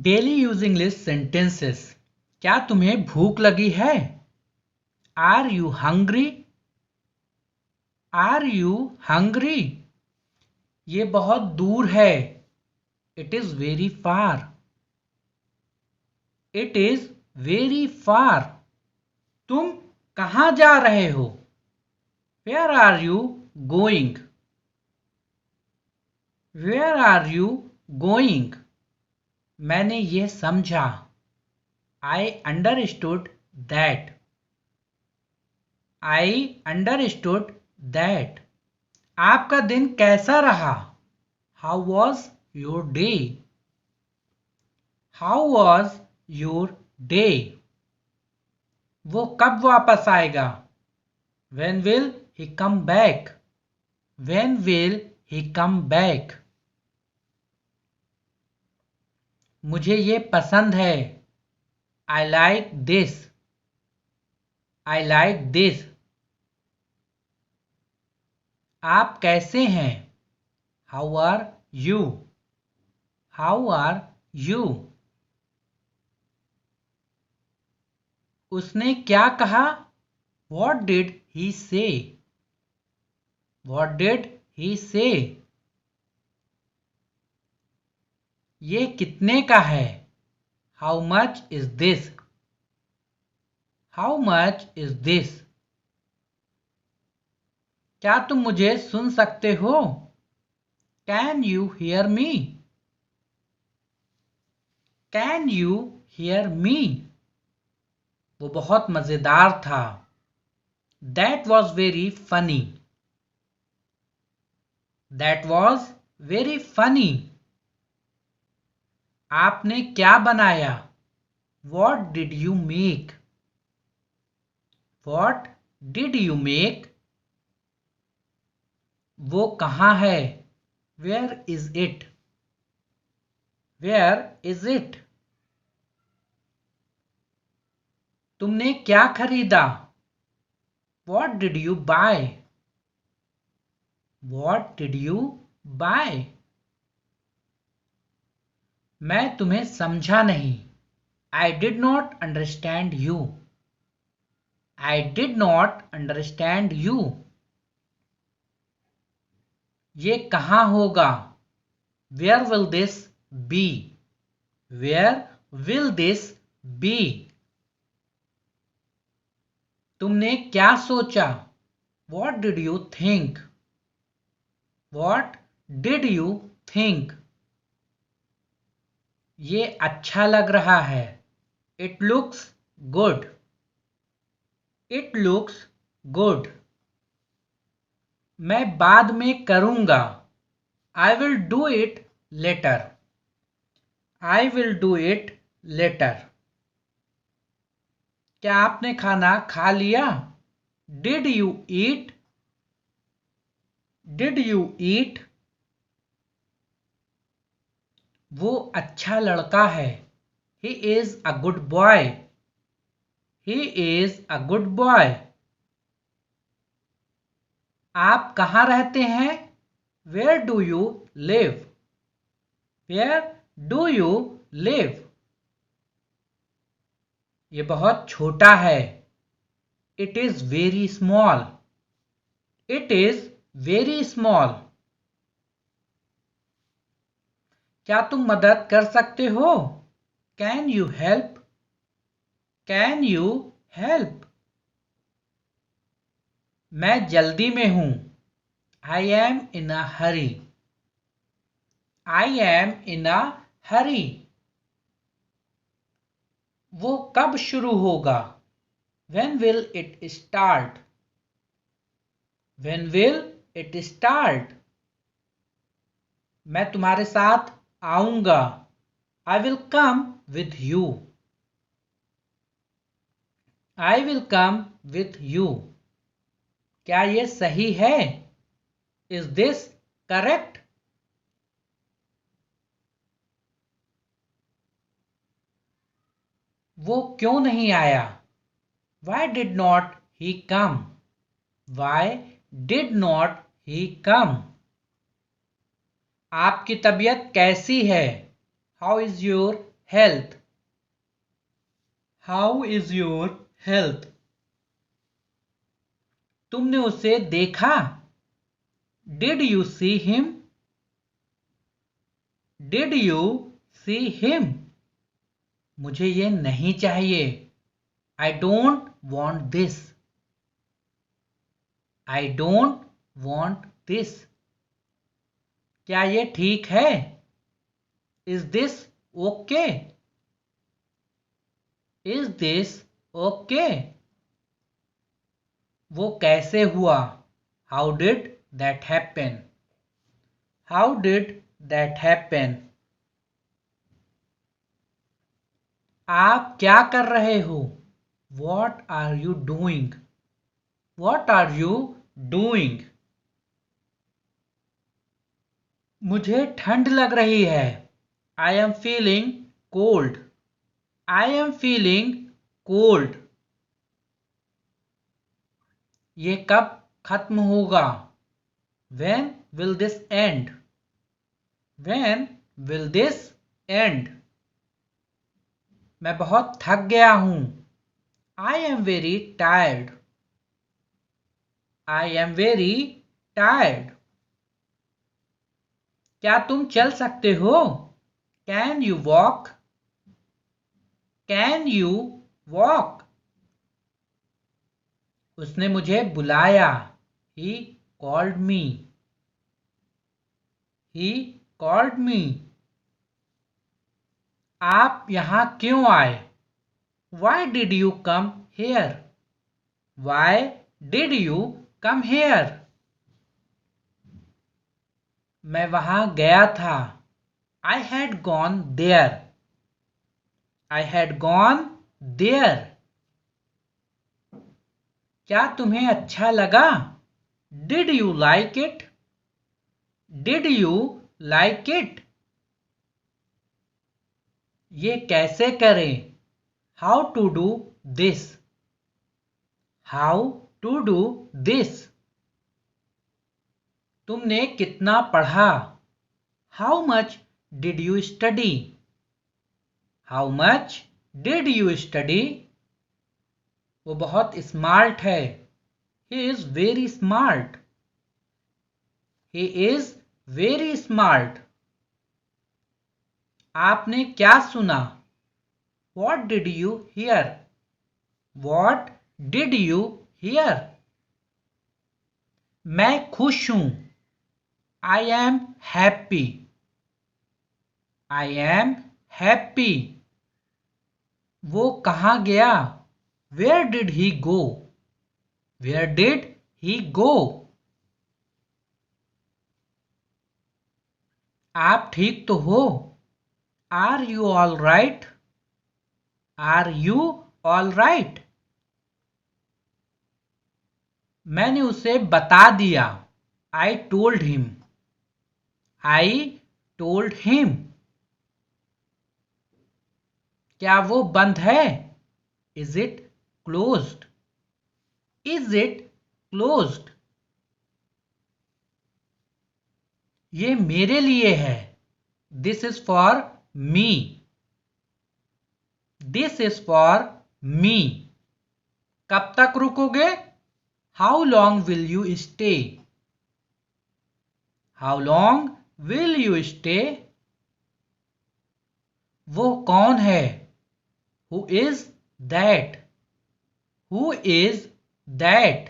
Daily use English sentences. क्या तुम्हें भूख लगी है? Are you hungry? Are you hungry? ये बहुत दूर है। It is very far. It is very far. तुम कहाँ जा रहे हो? Where are you going? Where are you going? मैंने ये समझा। I understood that. I understood that. आपका दिन कैसा रहा? How was your day? How was your day? वो कब वापस आएगा? When will he come back? When will he come back? मुझे ये पसंद है। I like this. I like this. आप कैसे हैं? How are you? How are you? उसने क्या कहा? What did he say? What did he say? ये कितने का है? How much is this? How much is this? क्या तुम मुझे सुन सकते हो? Can you hear me? Can you hear me? वो बहुत मजेदार था। That was very funny. That was very funny. आपने क्या बनाया? What did you make? What did you make? वो कहाँ है? Where is it? Where is it? तुमने क्या खरीदा? What did you buy? What did you buy? मैं तुम्हें समझा नहीं। I did not understand you. I did not understand you. ये कहाँ होगा? Where will this be? Where will this be? तुमने क्या सोचा? What did you think? What did you think? ये अच्छा लग रहा है। It looks good. It looks good. मैं बाद में करूँगा। I will do it later. I will do it later. क्या आपने खाना खा लिया? Did you eat? Did you eat? वो अच्छा लड़का है। He is a good boy. He is a good boy. आप कहाँ रहते हैं? Where do you live? Where do you live? ये बहुत छोटा है। It is very small. It is very small. क्या तुम मदद कर सकते हो? Can you help? Can you help? मैं जल्दी में हूँ। I am in a hurry. I am in a hurry. वो कब शुरू होगा? When will it start? When will it start? मैं तुम्हारे साथ आऊंगा। I will come with you. I will come with you. क्या ये सही है? Is this correct? वो क्यों नहीं आया? Why did not he come? Why did not he come? आपकी तबीयत कैसी है? How is your health? How is your health? तुमने उसे देखा? Did you see him? Did you see him? मुझे ये नहीं चाहिए. I don't want this. I don't want this. क्या ये ठीक है? Is this okay? Is this okay? वो कैसे हुआ? How did that happen? How did that happen? आप क्या कर रहे हो? What are you doing? What are you doing? मुझे ठंड लग रही है. I am feeling cold. I am feeling cold. ये कब खत्म होगा? When will this end? When will this end? मैं बहुत थक गया हूं. I am very tired. I am very tired. क्या तुम चल सकते हो? Can you walk? Can you walk? उसने मुझे बुलाया. He called me. He called me. आप यहां क्यों आए? Why did you come here? Why did you come here? मैं वहां गया था. I had gone there. I had gone there. क्या तुम्हें अच्छा लगा? Did you like it? Did you like it? ये कैसे करें? How to do this? How to do this? तुमने कितना पढ़ा? How much did you study? How much did you study? वो बहुत स्मार्ट है. He is very smart. He is very smart. आपने क्या सुना? What did you hear? What did you hear? मैं खुश हूं. I am happy. I am happy. वो कहाँ गया? Where did he go? Where did he go? आप ठीक तो हो? Are you all right? Are you all right? मैंने उसे बता दिया. I told him. I told him. क्या वो बंद है? Is it closed? Is it closed? ये मेरे लिए है. This is for me. This is for me. कब तक रुकोगे? How long will you stay? How long will you stay? वो कौन है? Who is that? Who is that?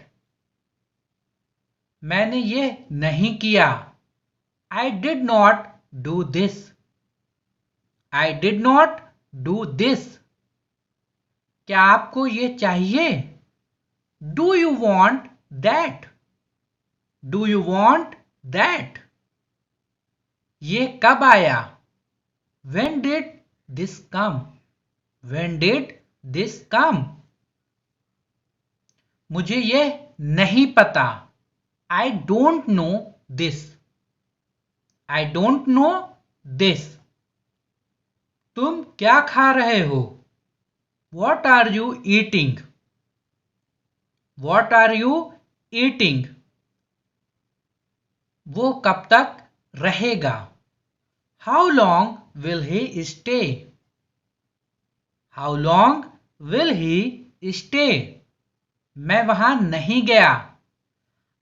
मैंने ये नहीं किया. I did not do this. I did not do this. क्या आपको ये चाहिए? Do you want that? Do you want that? ये कब आया? When did this come? When did this come? मुझे ये नहीं पता. I don't know this. I don't know this. तुम क्या खा रहे हो? What are you eating? What are you eating? वो कब तक रहेगा? How long will he stay? How long will he stay? मैं वहां नहीं गया।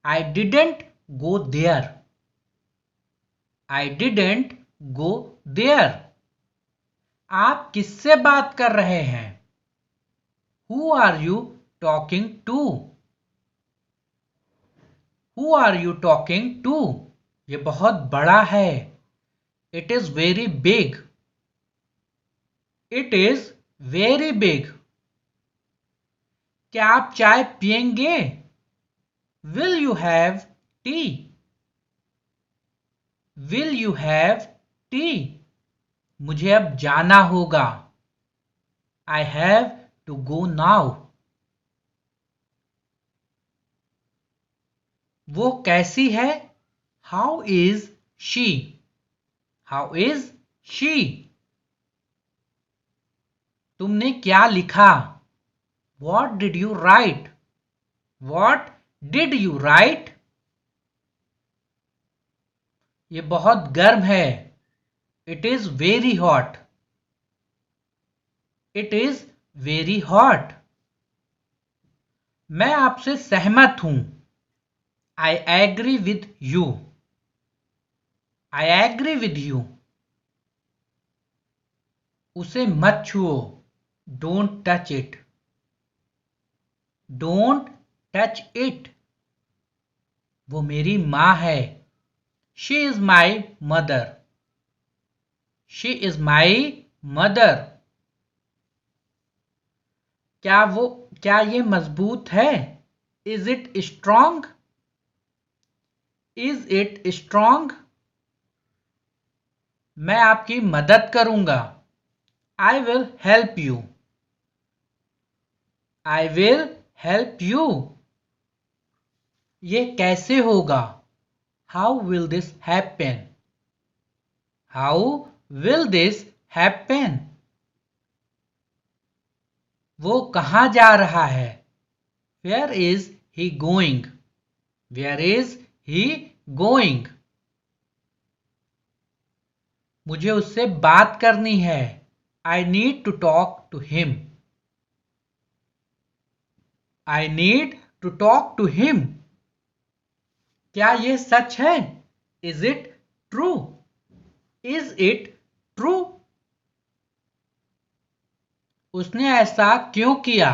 I didn't go there. I didn't go there. आप किससे बात कर रहे हैं? Who are you talking to? Who are you talking to? ये बहुत बड़ा है। It is very big. It is very big. क्या आप चाय पियेंगे? Will you have tea? Will you have tea? मुझे अब जाना होगा। I have to go now. वो कैसी है? How is she? How is she? तुमने क्या लिखा? What did you write? What did you write? ये बहुत गर्म है। It is very hot. It is very hot. मैं आपसे सहमत हूं। I agree with you. I agree with you. उसे मत छुओ। Don't touch it. Don't touch it. वो मेरी माँ है। She is my mother. She is my mother. क्या ये मजबूत है? Is it strong? Is it strong? मैं आपकी मदद करूंगा। I will help you. I will help you. ये कैसे होगा? How will this happen? How will this happen? वो कहाँ जा रहा है? Where is he going? Where is he going? मुझे उससे बात करनी है। I need to talk to him. I need to talk to him. क्या ये सच है? Is it true? Is it true? उसने ऐसा क्यों किया?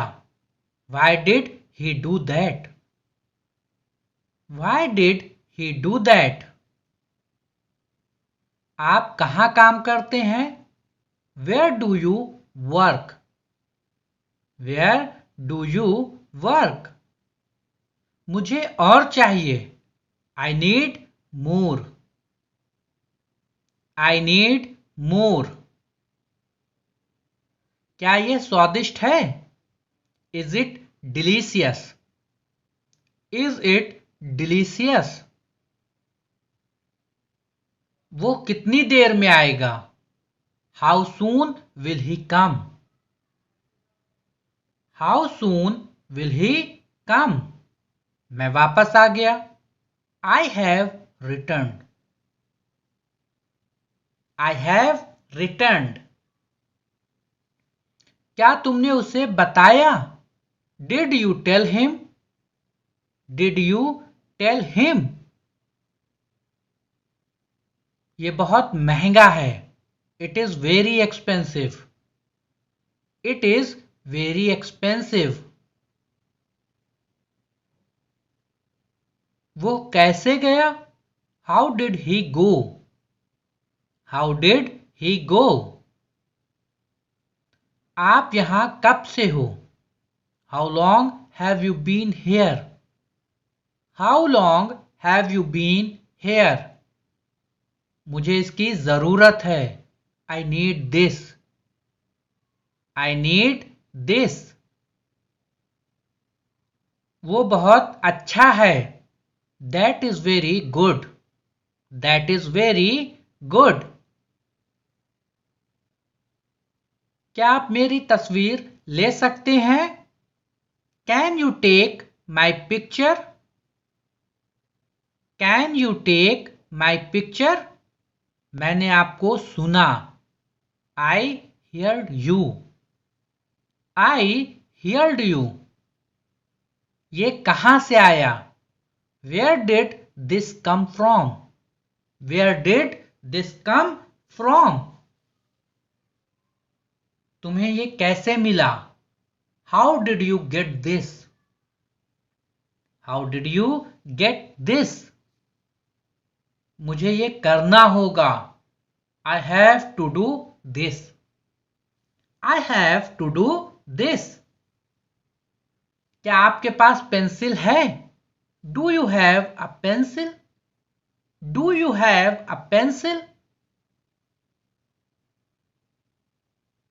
Why did he do that? Why did he do that? आप कहाँ काम करते हैं? Where do you work? Where do you work? मुझे और चाहिए। I need more. I need more. क्या ये स्वादिष्ट है? Is it delicious? Is it delicious? वो कितनी देर में आएगा? How soon will he come? How soon will he come? मैं वापस आ गया। I have return. I have return. क्या तुमने उसे बताया? Did you tell him? Did you tell him? ये बहुत महंगा है। It is very expensive. It is very expensive. वो कैसे गया? How did he go? How did he go? आप यहां कब से हो? How long have you been here? How long have you been here? मुझे इसकी जरूरत है। I need this. I need this. वो बहुत अच्छा है। That is very good. That is very good. क्या आप मेरी तस्वीर ले सकते हैं? Can you take my picture? Can you take my picture? मैंने आपको सुना। I hear you. I heard you. ये कहां से आया? Where did this come from? Where did this come from? तुम्हें ये कैसे मिला? How did you get this? How did you get this? मुझे ये करना होगा. I have to do this. I have to do this. क्या आपके पास पेंसिल है? Do you have a pencil? Do you have a pencil?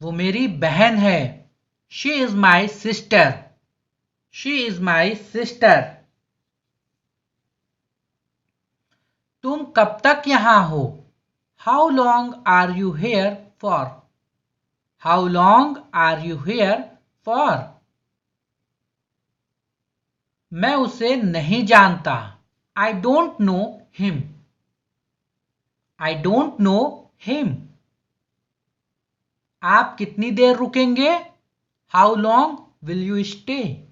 वो मेरी बहन है. She is my sister. She is my sister. तुम कब तक यहां हो? How long are you here for? How long are you here for? मैं उसे नहीं जानता. I don't know him. I don't know him. आप कितनी देर रुकेंगे? How long will you stay?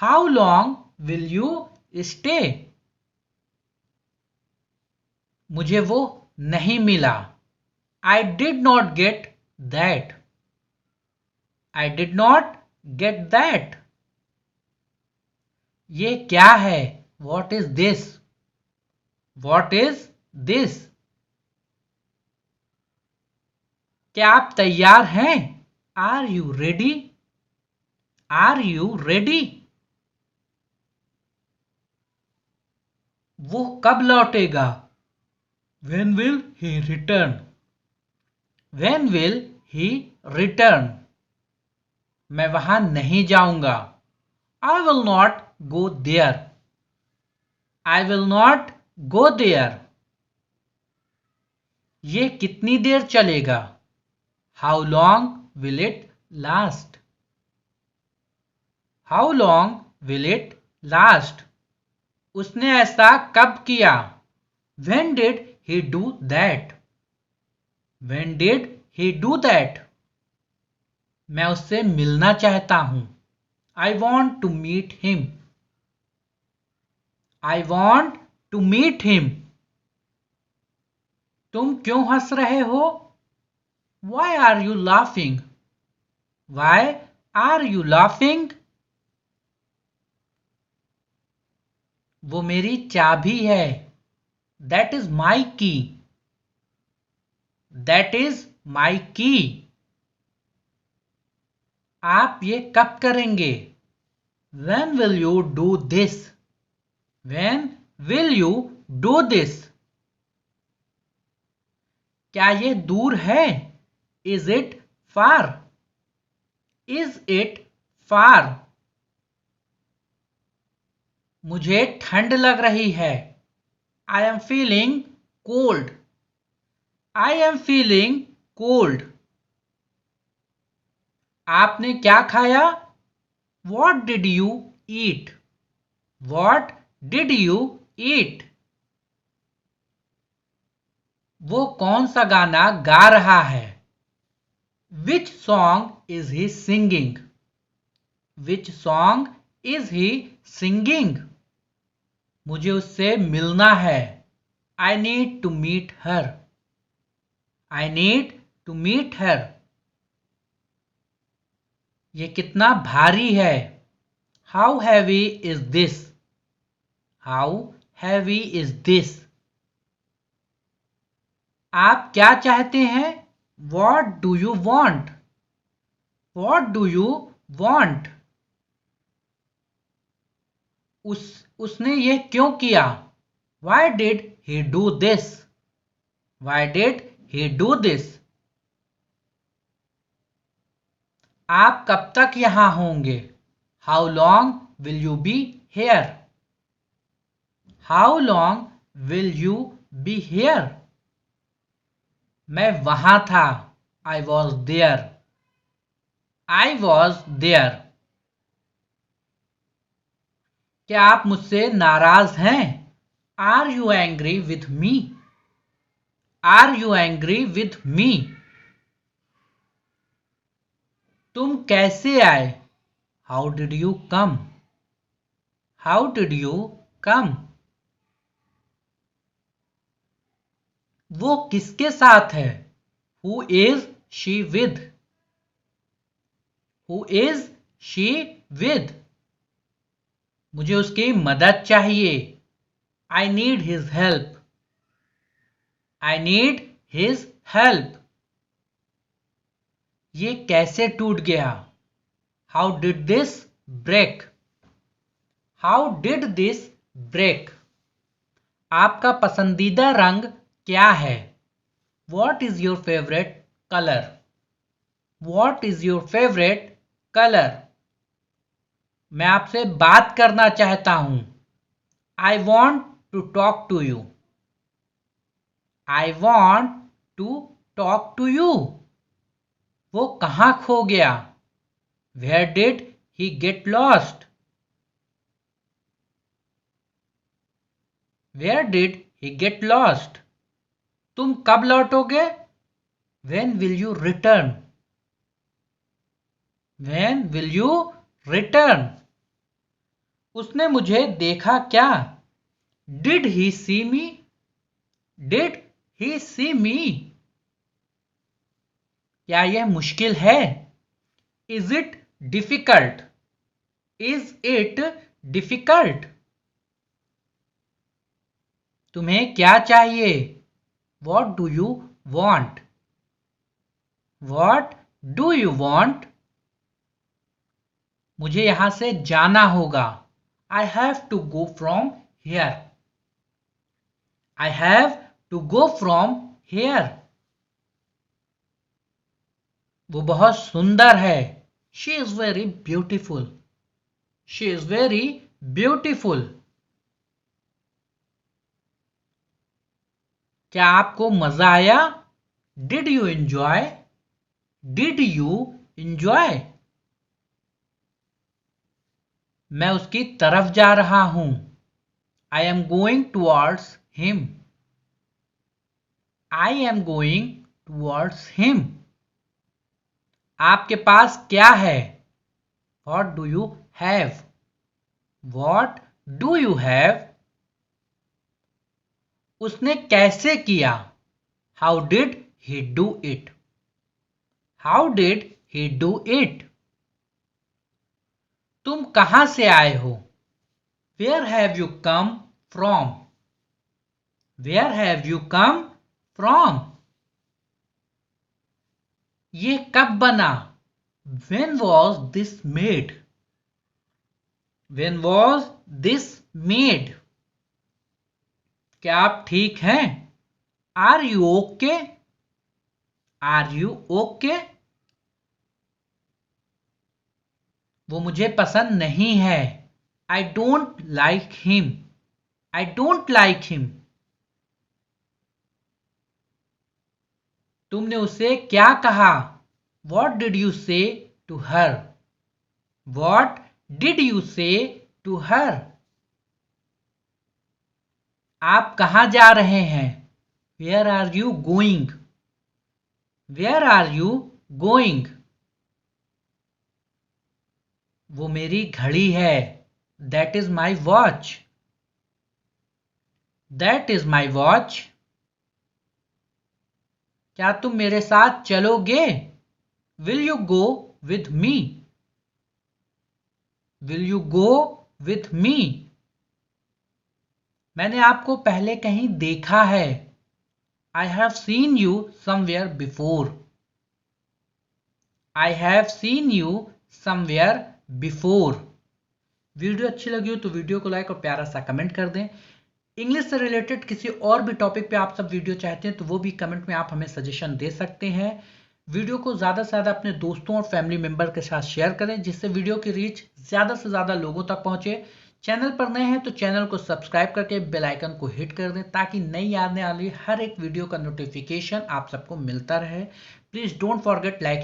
How long will you stay? मुझे वो नहीं मिला. I did not get that. I did not get that. ये क्या है? What is this? What is this? क्या आप तैयार हैं? Are you ready? Are you ready? वो कब लौटेगा? When will he return? When will he return? मैं वहां नहीं जाऊंगा. I will not go there. I will not go there. ये कितनी देर चलेगा? How long will it last? How long will it last? उसने ऐसा कब किया? When did he do that? When did he do that? मैं उससे मिलना चाहता हूं. I want to meet him. I want to meet him. तुम क्यों हंस रहे हो? Why are you laughing? Why are you laughing? वो मेरी चाबी है. That is my key. That is my key. आप ये कब करेंगे? When will you do this? When will you do this? क्या ये दूर है? Is it far? Is it far? मुझे ठंड लग रही है. I am feeling cold. I am feeling cold. आपने क्या खाया? What did you eat? What did you eat? वो कौन सा गाना गा रहा है? Which song is he singing? Which song is he singing? मुझे उससे मिलना है. I need to meet her. I need to meet her. ये कितना भारी है? How heavy is this? How heavy is this? आप क्या चाहते हैं? What do you want? What do you want? उसने ये क्यों किया? Why did he do this? Why did he do this? आप कब तक यहां होंगे? How long will you be here? How long will you be here? मैं वहां था. I was there. I was there. क्या आप मुझसे नाराज हैं? Are you angry with me? Are you angry with me? तुम कैसे आए? How did you come? How did you come? वो किसके साथ है? Who is she with? Who is she with? मुझे उसकी मदद चाहिए। I need his help. I need his help. ये कैसे टूट गया? How did this break? How did this break? आपका पसंदीदा रंग क्या है? What is your favourite colour? What is your favourite colour? मैं आपसे बात करना चाहता हूं। आई want to talk to you. I want to talk to you. वो कहाँ खो गया? Where did he get lost? Where did he get lost? तुम कब लौटोगे? When will you return? When will you return? उसने मुझे देखा क्या? Did he see me? Did he see me? क्या यह मुश्किल है? Is it difficult? Is it difficult? तुम्हें क्या चाहिए? What do you want? What do you want? मुझे यहां से जाना होगा। I have to go from here. I have to go from here. वो बहुत सुंदर है। She is very beautiful. She is very beautiful. क्या आपको मजा आया? Did you enjoy? Did you enjoy? मैं उसकी तरफ जा रहा हूं। I am going towards him. I am going towards him. आपके पास क्या है? What do you have? What do you have? उसने कैसे किया? How did he do it? How did he do it? तुम कहां से आए हो? Where have you come from? Where have you come from? ये कब बना? When was this made? When was this made? क्या आप ठीक हैं? Are you okay? Are you okay? वो मुझे पसंद नहीं है। I don't like him. I don't like him. तुमने उसे क्या कहा? What did you say to her? What did you say to her? आप कहाँ जा रहे हैं? Where are you going? Where are you going? वो मेरी घड़ी है। That is my watch. That is my watch. क्या तुम मेरे साथ चलोगे? Will you go with me? Will you go with me? मैंने आपको पहले कहीं देखा है। I have seen you somewhere before. I have seen you somewhere before. Video अच्छी लगी हो तो वीडियो को लाइक और प्यारा सा कमेंट कर दें। इंग्लिश से रिलेटेड किसी और भी टॉपिक पे आप सब वीडियो चाहते हैं तो वो भी कमेंट में आप हमें सजेशन दे सकते हैं। वीडियो को ज़्यादा से ज़्यादा अपने दोस्तों और फैमिली मेंबर के साथ शेयर करें जिससे वीडियो की रीच ज़्यादा से ज़्यादा लोगों तक पहुंचे। चैनल पर नए हैं तो चैनल को सब्सक्राइब करके बेल आइकन को हिट कर दें ताकि नई आने वाली हर एक वीडियो का नोटिफिकेशन आप सबको मिलता रहे। Please don't forget like